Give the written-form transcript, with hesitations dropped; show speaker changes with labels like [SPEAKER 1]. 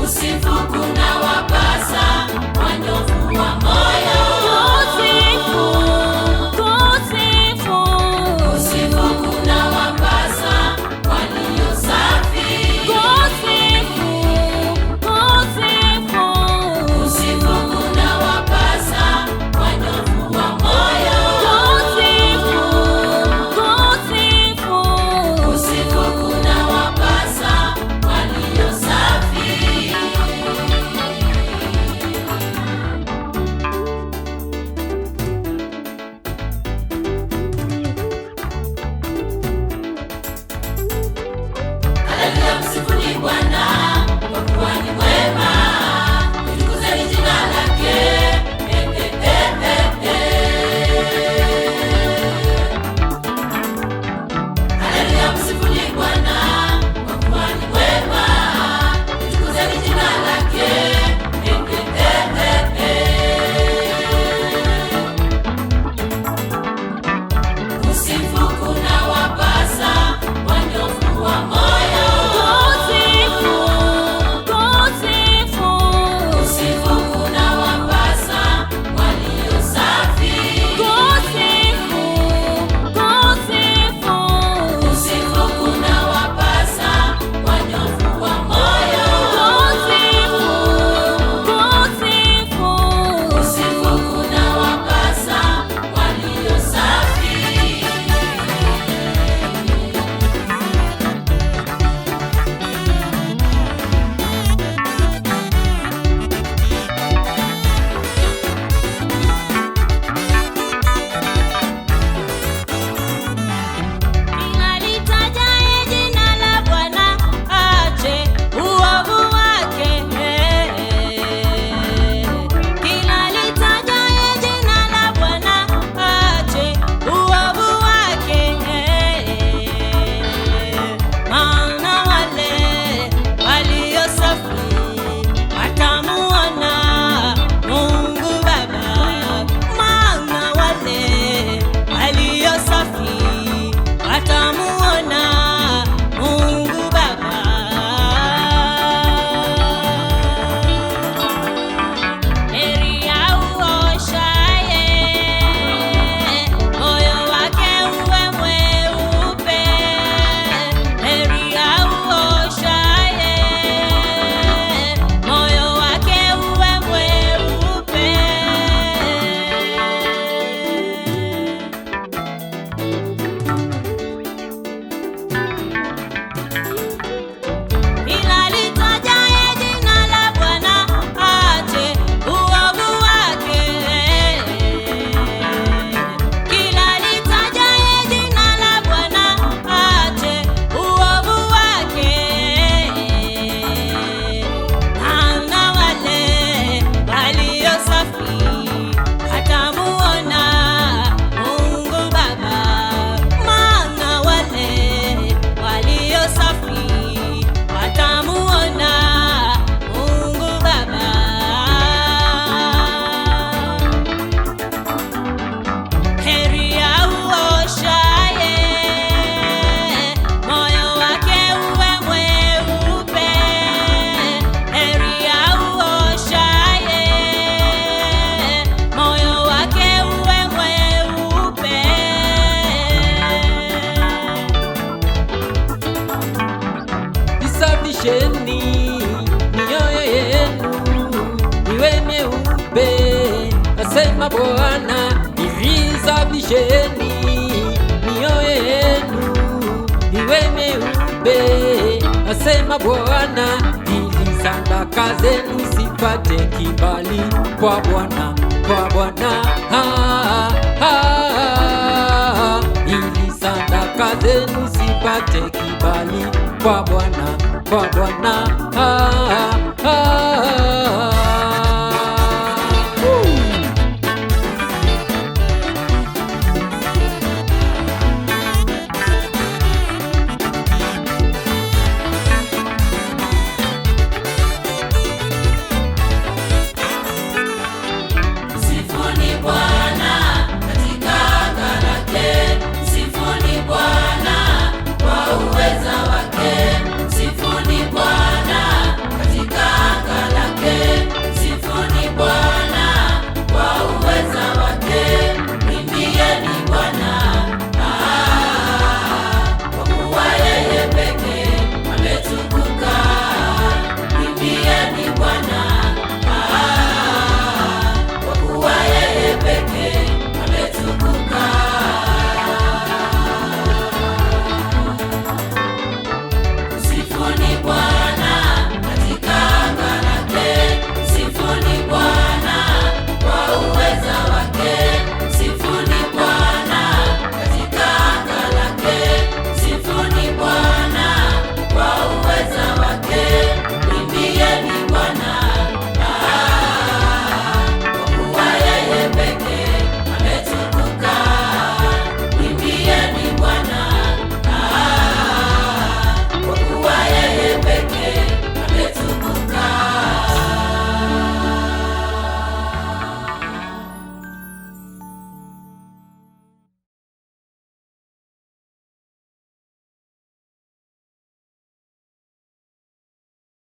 [SPEAKER 1] Kusifu kuna wapasa wanyofu wa moyo. Kusifu kuna wapasa walio safi. Kusifu kuna wapasa wanyofu wa moyo. Kusifu kuna wapasa walio safi. Haleluya, msifuni Bwana, kwa kuwa ni mwema, litukuzeni jina lake. Haleluya, msifuni Bwana, kwa kuwa ni mwema, litukuzeni jina lake. Kusifu kuna wapasa wanyofu wa moyo. Kusifu kuna wapasa walio safi. Kusifu kuna wapasa wanyofu wa moyo. Kusifu kuna wapasa walio safi. Kila litajaye jina la Bwana aache uovu wake. Kila litajaye jina la Bwana aache uovu wake. Maana wale walio safi watamuona Mungu Baba. Maana wale walio safi watamuona Mungu Baba. Heri auoshaye moyo wake uwe mweupe. Heri auoshaye moyo wake uwe mweupe. Kila litajaye jina la Bwana aache uovu wake. Kila litajaye jina la Bwana aache uovu wake. Maana wale walio safi watamuona Mungu Baba. Maana wale walio safi watamuona Mungu Baba. Heri auoshaye moyo wake uwe mweupe. Heri auoshaye moyo wake uwe mweupe.
[SPEAKER 2] Isafisheni mioyo yenu iwe meupe, asema Bwana. Isafisheni mioyo yenu iwe meupe, asema Bwana, ili sadaka zenu zipate kibali kwa Bwana, kwa Bwana. Ili sadaka zenu zipate kibali kwa Bwana, kwa Bwana.